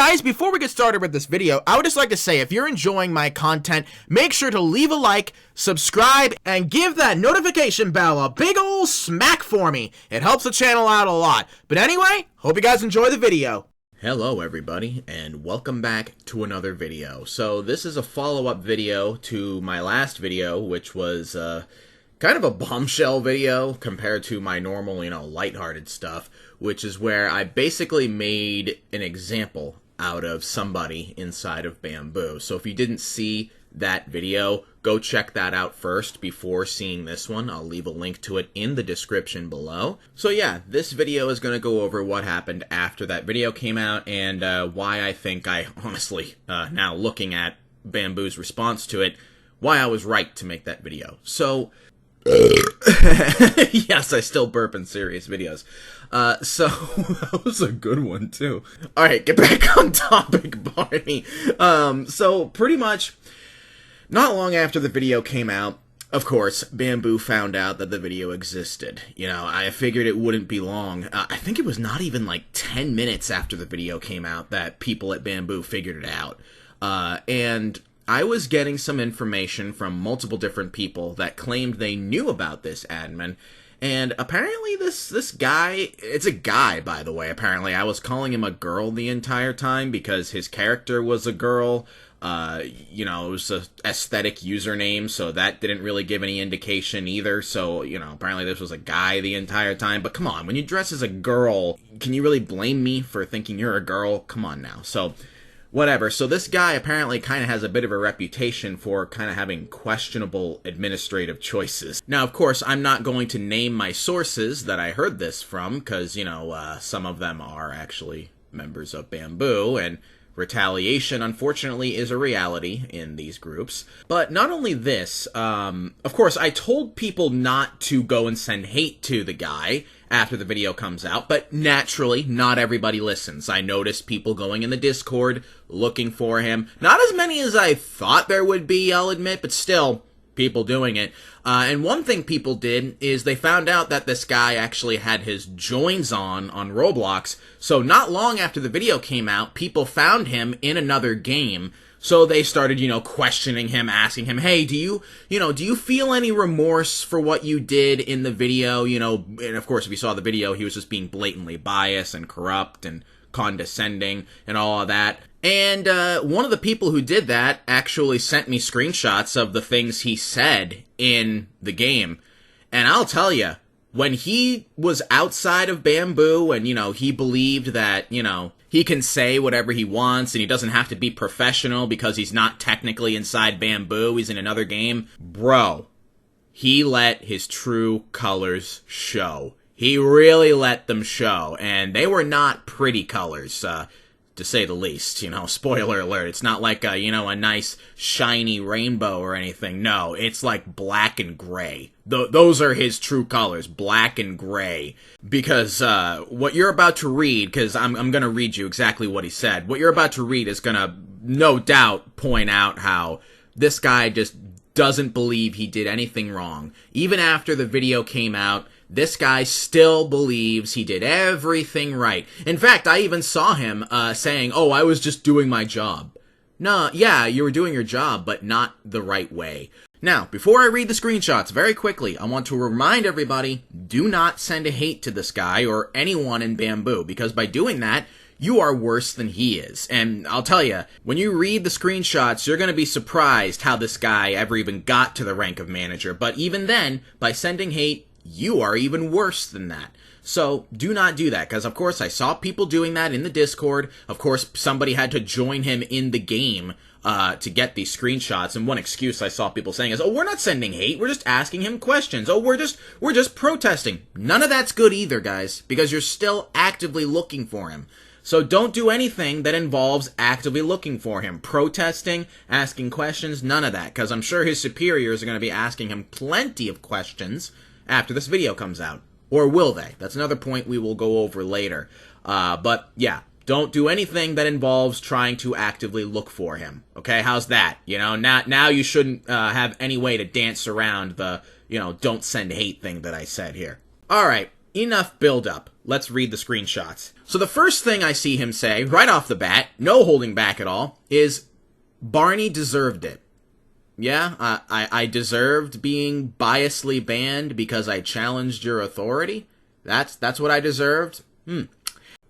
guys, before we get started with this video, I would just like to say if you're enjoying my content, make sure to leave a like, subscribe, and give that notification bell a big ol' smack for me. It helps the channel out a lot. But anyway, hope you guys enjoy the video. Hello everybody, and welcome back to another video. So this is a follow-up video to my last video, which was kind of a bombshell video compared to my normal, lighthearted stuff, which is where I basically made an example out of somebody inside of Bamboo. So if you didn't see that video, go check that out first before seeing this one. I'll leave a link to it in the description below. So yeah, this video is going to go over what happened after that video came out and why I think I honestly, now looking at Bamboo's response to it, why I was right to make that video. So, yes, I still burp in serious videos. So, that was a good one, too. Alright, get back on topic, Barney. So, pretty much, not long after the video came out, of course, Bamboo found out that the video existed. I figured it wouldn't be long. I think it was not even like 10 minutes after the video came out that people at Bamboo figured it out. And I was getting some information from multiple different people that claimed they knew about this admin, and apparently this guy, it's a guy, by the way, apparently. I was calling him a girl the entire time because his character was a girl. It was an aesthetic username, so that didn't really give any indication either. So, apparently this was a guy the entire time. But come on, when you dress as a girl, can you really blame me for thinking you're a girl? Come on now. So, whatever. So this guy apparently kind of has a bit of a reputation for kind of having questionable administrative choices. Now, of course, I'm not going to name my sources that I heard this from, because, some of them are actually members of Bamboo, and retaliation, unfortunately, is a reality in these groups. But not only this, of course, I told people not to go and send hate to the guy after the video comes out, but naturally, not everybody listens. I noticed people going in the Discord, looking for him. Not as many as I thought there would be, I'll admit, but still, people doing it. And one thing people did is they found out that this guy actually had his joins on Roblox. So not long after the video came out, people found him in another game. So they started, questioning him, asking him, hey, do you feel any remorse for what you did in the video? And of course, if you saw the video, he was just being blatantly biased and corrupt and condescending and all of that. And one of the people who did that actually sent me screenshots of the things he said in the game. And I'll tell you, when he was outside of Bamboo and, he believed that, he can say whatever he wants and he doesn't have to be professional because he's not technically inside Bamboo, he's in another game. Bro, he let his true colors show. He really let them show, and they were not pretty colors, to say the least. Spoiler alert, it's not like a nice shiny rainbow or anything. No, it's like black and gray. Those are his true colors, black and gray. Because what you're about to read, because I'm going to read you exactly what he said. What you're about to read is going to no doubt point out how this guy just doesn't believe he did anything wrong. Even after the video came out, this guy still believes he did everything right. In fact, I even saw him saying, oh, I was just doing my job. No, yeah, you were doing your job, but not the right way. Now, before I read the screenshots, very quickly, I want to remind everybody, do not send a hate to this guy or anyone in Bamboo, because by doing that, you are worse than he is. And I'll tell you, when you read the screenshots, you're going to be surprised how this guy ever even got to the rank of manager. But even then, by sending hate, you are even worse than that. So, do not do that, because of course I saw people doing that in the Discord. Of course, somebody had to join him in the game to get these screenshots, and one excuse I saw people saying is, oh, we're not sending hate, we're just asking him questions. Oh, we're just protesting. None of that's good either, guys, because you're still actively looking for him. So don't do anything that involves actively looking for him. Protesting, asking questions, none of that, because I'm sure his superiors are going to be asking him plenty of questions after this video comes out. Or will they? That's another point we will go over later. But yeah, don't do anything that involves trying to actively look for him. Okay, how's that? Now you shouldn't have any way to dance around the, don't send hate thing that I said here. Alright, enough build-up. let's read the screenshots. So the first thing I see him say, right off the bat, no holding back at all, is Barney deserved it. Yeah, I deserved being biasly banned because I challenged your authority? That's what I deserved?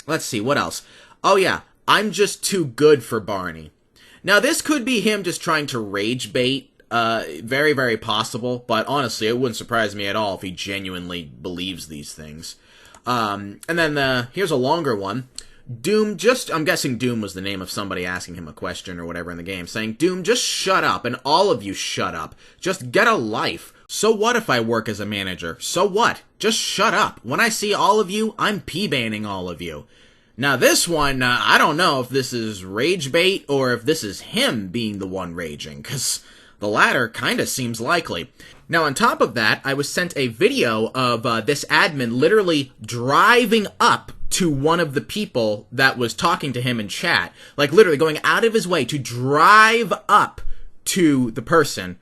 Let's see, what else? Oh yeah, I'm just too good for Barney. Now this could be him just trying to rage bait. Very, very possible, but honestly, it wouldn't surprise me at all if he genuinely believes these things. And then, here's a longer one. Doom I'm guessing Doom was the name of somebody asking him a question or whatever in the game, saying, Doom, just shut up, and all of you shut up. Just get a life. So what if I work as a manager? So what? Just shut up. When I see all of you, I'm p-banning all of you. Now this one, I don't know if this is rage bait or if this is him being the one raging, because the latter kinda seems likely. Now on top of that, I was sent a video of this admin literally driving up to one of the people that was talking to him in chat. Like literally going out of his way to drive up to the person,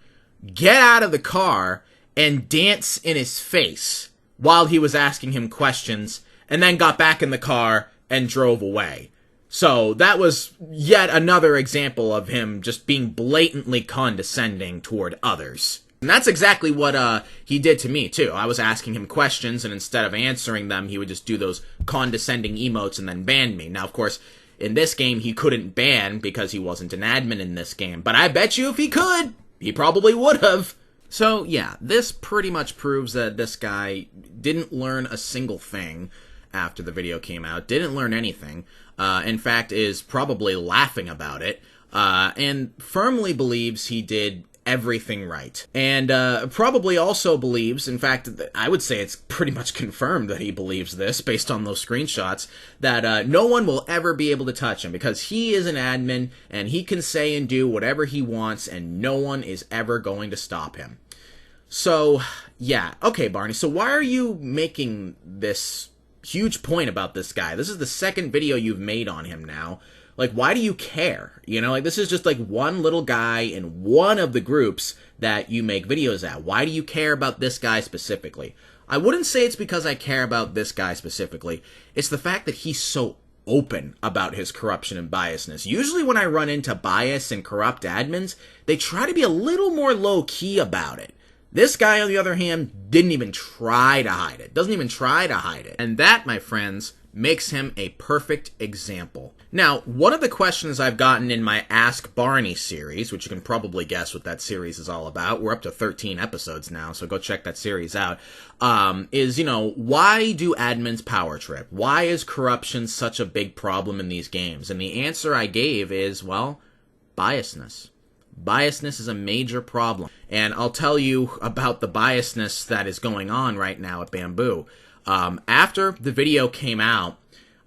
get out of the car, and dance in his face while he was asking him questions, and then got back in the car and drove away. So that was yet another example of him just being blatantly condescending toward others. And that's exactly what he did to me, too. I was asking him questions, and instead of answering them, he would just do those condescending emotes and then ban me. Now, of course, in this game, he couldn't ban because he wasn't an admin in this game. But I bet you if he could, he probably would have. So, yeah, this pretty much proves that this guy didn't learn a single thing after the video came out. Didn't learn anything. In fact, is probably laughing about it. And firmly believes he did everything right. And probably also believes, in fact, I would say it's pretty much confirmed that he believes this based on those screenshots, that no one will ever be able to touch him because he is an admin and he can say and do whatever he wants and no one is ever going to stop him. So, yeah. Okay, Barney, so why are you making this huge point about this guy? This is the second video you've made on him now. Like, why do you care? You know, like, this is just, like, one little guy in one of the groups that you make videos at. Why do you care about this guy specifically? I wouldn't say it's because I care about this guy specifically. It's the fact that he's so open about his corruption and biasness. Usually when I run into bias and corrupt admins, they try to be a little more low-key about it. This guy, on the other hand, didn't even try to hide it. Doesn't even try to hide it. And that, my friends, makes him a perfect example. Now, one of the questions I've gotten in my Ask Barney series, which you can probably guess what that series is all about, we're up to 13 episodes now, so go check that series out, is, you know, why do admins power trip? Why is corruption such a big problem in these games? And the answer I gave is, well, biasness. Biasness is a major problem. And I'll tell you about the biasness that is going on right now at Bamboo. After the video came out,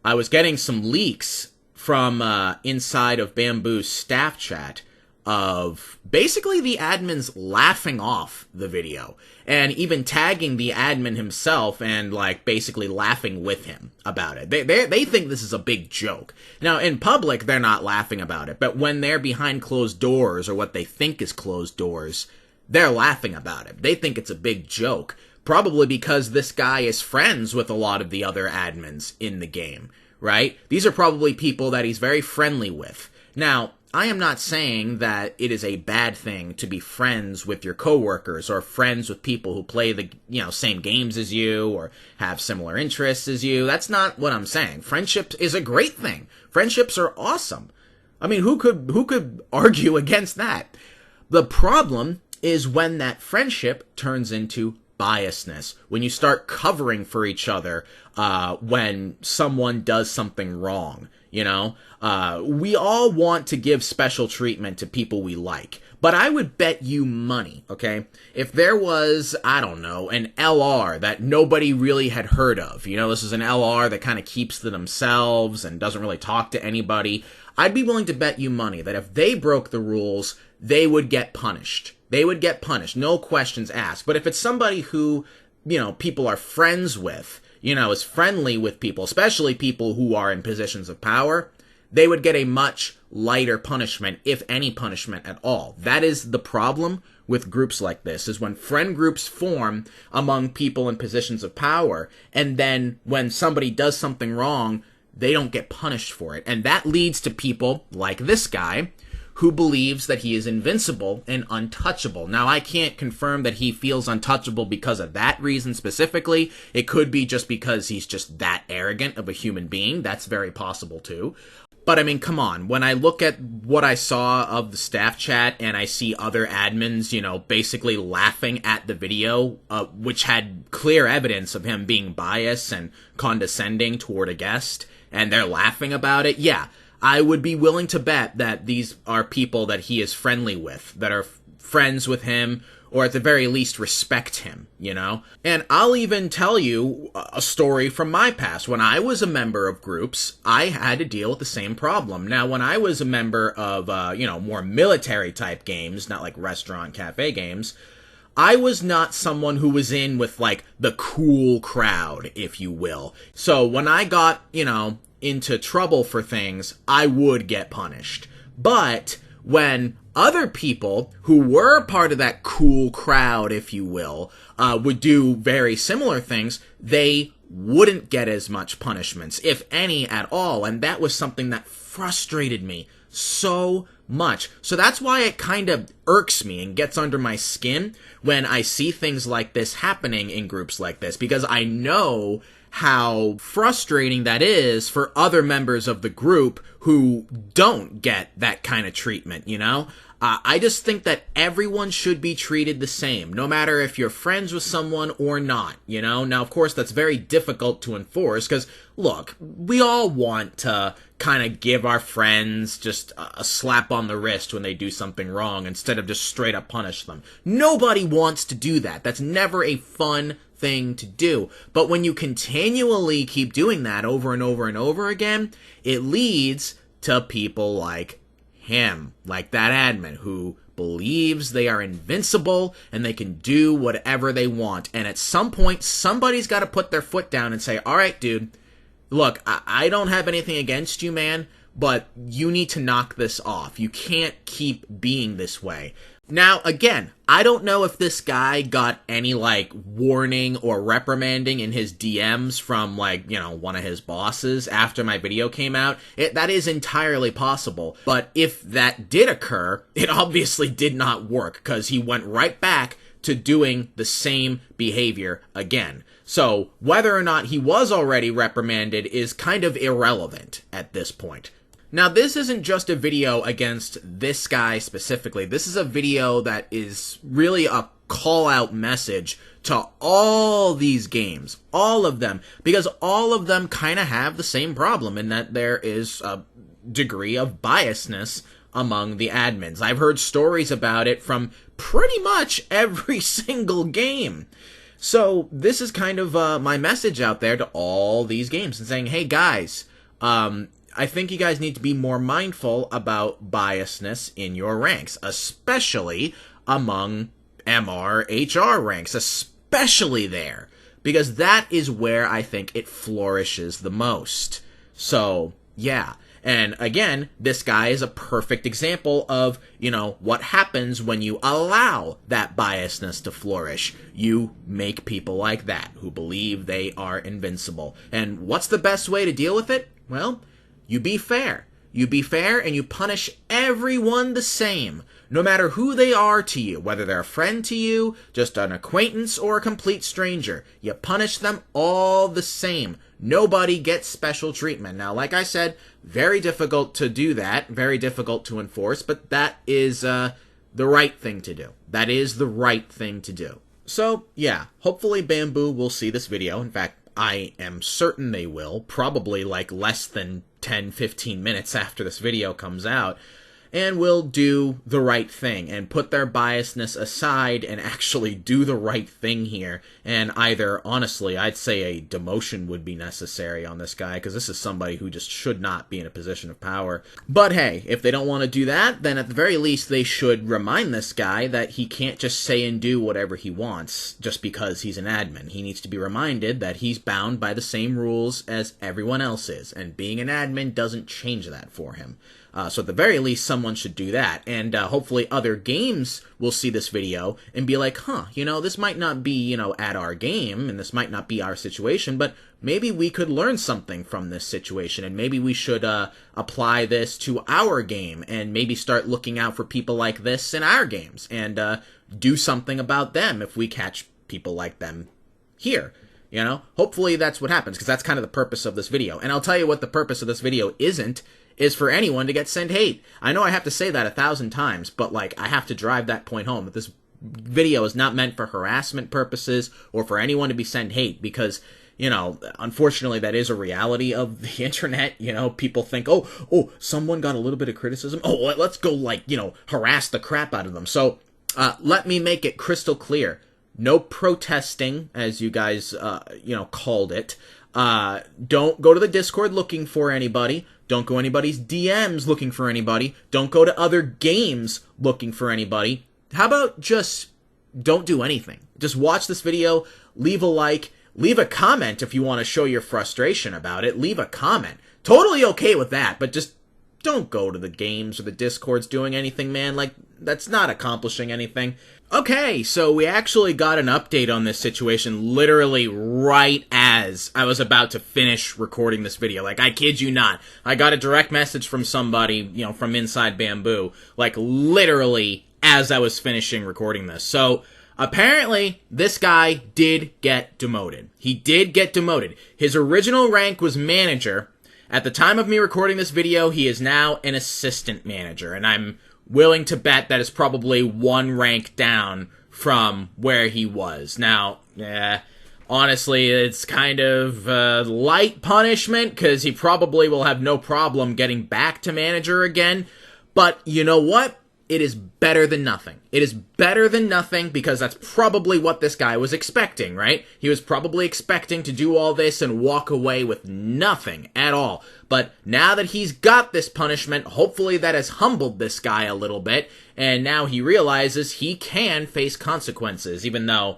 I was getting some leaks from inside of Bamboo's staff chat of basically the admins laughing off the video and even tagging the admin himself and like basically laughing with him about it. They think this is a big joke. Now in public they're not laughing about it, but when they're behind closed doors or what they think is closed doors, they're laughing about it. They think it's a big joke, probably because this guy is friends with a lot of the other admins in the game, right? These are probably people that he's very friendly with. Now, I am not saying that it is a bad thing to be friends with your coworkers or friends with people who play the, same games as you or have similar interests as you. That's not what I'm saying. Friendship is a great thing. Friendships are awesome. I mean, who could argue against that? The problem is when that friendship turns into biasness, when you start covering for each other when someone does something wrong. We all want to give special treatment to people we like. But I would bet you money, okay? If there was, I don't know, an LR that nobody really had heard of, this is an LR that kind of keeps to themselves and doesn't really talk to anybody, I'd be willing to bet you money that if they broke the rules, they would get punished. They would get punished, no questions asked. But if it's somebody who, people are friends with, is friendly with people, especially people who are in positions of power, they would get a much lighter punishment, if any punishment at all. That is the problem with groups like this, is when friend groups form among people in positions of power, and then when somebody does something wrong, they don't get punished for it. And that leads to people like this guy, who believes that he is invincible and untouchable. Now, I can't confirm that he feels untouchable because of that reason specifically. It could be just because he's just that arrogant of a human being. That's very possible too. But I mean, come on. When I look at what I saw of the staff chat and I see other admins, basically laughing at the video, which had clear evidence of him being biased and condescending toward a guest, and they're laughing about it, yeah, I would be willing to bet that these are people that he is friendly with, that are friends with him, or at the very least respect him, And I'll even tell you a story from my past. When I was a member of groups, I had to deal with the same problem. Now, when I was a member of, more military type games, not like restaurant, cafe games, I was not someone who was in with, like, the cool crowd, if you will. So when I got, into trouble for things, I would get punished. But when other people who were part of that cool crowd, if you will, would do very similar things, they wouldn't get as much punishments, if any at all. And that was something that frustrated me so much. So that's why it kind of irks me and gets under my skin when I see things like this happening in groups like this, because I know how frustrating that is for other members of the group who don't get that kind of treatment, I just think that everyone should be treated the same, no matter if you're friends with someone or not, Now, of course, that's very difficult to enforce because, look, we all want to kind of give our friends just a slap on the wrist when they do something wrong instead of just straight up punish them. Nobody wants to do that. That's never a fun thing to do. But when you continually keep doing that over and over and over again, it leads to people like him, like that admin who believes they are invincible and they can do whatever they want. And at some point, somebody's got to put their foot down and say, all right, dude, look, I don't have anything against you, man, but you need to knock this off. You can't keep being this way. Now, again, I don't know if this guy got any, warning or reprimanding in his DMs from, one of his bosses after my video came out. That is entirely possible. But if that did occur, it obviously did not work, because he went right back to doing the same behavior again. So, whether or not he was already reprimanded is kind of irrelevant at this point. Now, this isn't just a video against this guy specifically. This is a video that is really a call-out message to all these games. All of them. Because all of them kind of have the same problem in that there is a degree of biasness among the admins. I've heard stories about it from pretty much every single game. So, this is kind of my message out there to all these games and saying, hey guys, I think you guys need to be more mindful about biasness in your ranks, especially among MR, HR ranks, especially there, because that is where I think it flourishes the most. So, yeah. And again, this guy is a perfect example of, what happens when you allow that biasness to flourish. You make people like that who believe they are invincible. And what's the best way to deal with it? Well, you be fair. You be fair and you punish everyone the same, no matter who they are to you, whether they're a friend to you, just an acquaintance, or a complete stranger. You punish them all the same. Nobody gets special treatment. Now, like I said, very difficult to do that, very difficult to enforce, but that is the right thing to do. That is the right thing to do. So, yeah, hopefully Bamboo will see this video. In fact, I am certain they will, probably less than 10-15 minutes after this video comes out, and will do the right thing and put their biasness aside and actually do the right thing here. And either, honestly, I'd say a demotion would be necessary on this guy, because this is somebody who just should not be in a position of power. But hey, if they don't want to do that, then at the very least they should remind this guy that he can't just say and do whatever he wants just because he's an admin. He needs to be reminded that he's bound by the same rules as everyone else is, and being an admin doesn't change that for him. So at the very least, someone should do that. And hopefully other games will see this video and be like, huh, this might not be, at our game, and this might not be our situation, but maybe we could learn something from this situation, and maybe we should apply this to our game, and maybe start looking out for people like this in our games, and do something about them if we catch people like them here. Hopefully that's what happens, because that's kind of the purpose of this video. And I'll tell you what the purpose of this video is for anyone to get sent hate. I know I have to say that 1,000 times, but I have to drive that point home, that this video is not meant for harassment purposes or for anyone to be sent hate, because unfortunately that is a reality of the internet. People think, oh, someone got a little bit of criticism, let's go harass the crap out of them. So let me make it crystal clear. No protesting, as you guys, called it. Don't go to the Discord looking for anybody. Don't go anybody's DMs looking for anybody. Don't go to other games looking for anybody. How about just don't do anything? Just watch this video, leave a like, leave a comment if you want to show your frustration about it. Leave a comment. Totally okay with that, but just don't go to the games or the Discords doing anything, man. That's not accomplishing anything. Okay, so we actually got an update on this situation literally right as I was about to finish recording this video. I kid you not. I got a direct message from somebody, from inside Bamboo, literally as I was finishing recording this. So, apparently, this guy did get demoted. He did get demoted. His original rank was manager. At the time of me recording this video, he is now an assistant manager, and I'm willing to bet that is probably one rank down from where he was. Now, honestly, it's kind of light punishment, because he probably will have no problem getting back to manager again. But you know what? It is better than nothing. It is better than nothing, because that's probably what this guy was expecting, right? He was probably expecting to do all this and walk away with nothing at all. But now that he's got this punishment, hopefully that has humbled this guy a little bit, and now he realizes he can face consequences, even though,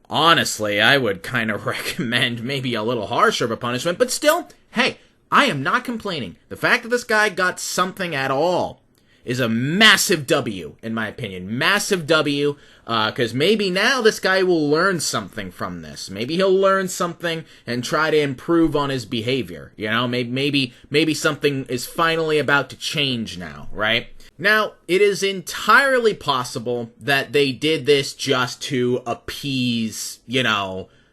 honestly, I would kind of recommend maybe a little harsher of a punishment. But still, hey, I am not complaining. The fact that this guy got something at all is a massive W, in my opinion. Massive W, because maybe now this guy will learn something from this. Maybe he'll learn something and try to improve on his behavior. Maybe something is finally about to change now, right? Now, it is entirely possible that they did this just to appease,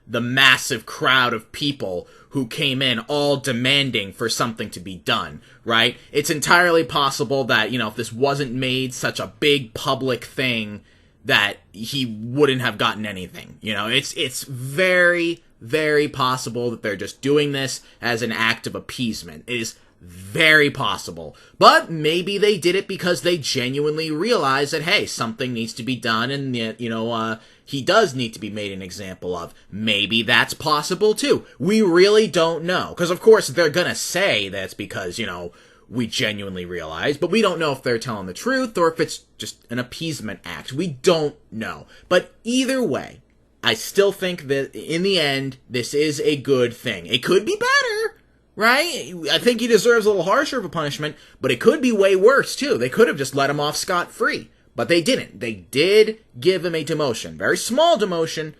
the massive crowd of people who came in all demanding for something to be done, right? It's entirely possible that, if this wasn't made such a big public thing, that he wouldn't have gotten anything. It's very, very possible that they're just doing this as an act of appeasement. It is very possible. But maybe they did it because they genuinely realize that, hey, something needs to be done, and, he does need to be made an example of. Maybe that's possible, too. We really don't know. Because, of course, they're gonna say that's because, we genuinely realize, but we don't know if they're telling the truth or if it's just an appeasement act. We don't know. But either way, I still think that, in the end, this is a good thing. It could be better, right? I think he deserves a little harsher of a punishment, but it could be way worse, too. They could have just let him off scot-free. But they didn't. They did give him a demotion. Very small demotion,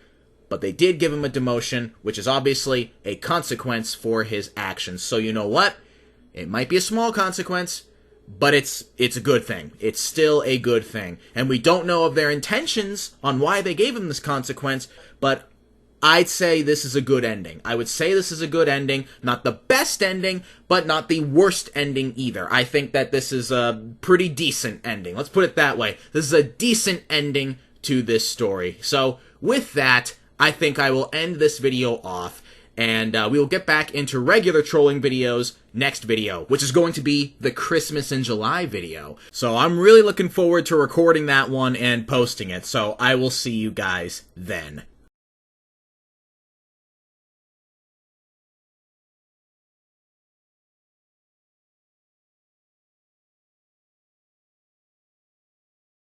but they did give him a demotion, which is obviously a consequence for his actions. So you know what? It might be a small consequence, but it's a good thing. It's still a good thing. And we don't know of their intentions on why they gave him this consequence, but I'd say this is a good ending. I would say this is a good ending. Not the best ending, but not the worst ending either. I think that this is a pretty decent ending. Let's put it that way. This is a decent ending to this story. So, with that, I think I will end this video off, and we will get back into regular trolling videos next video, which is going to be the Christmas in July video. So I'm really looking forward to recording that one and posting it, so I will see you guys then.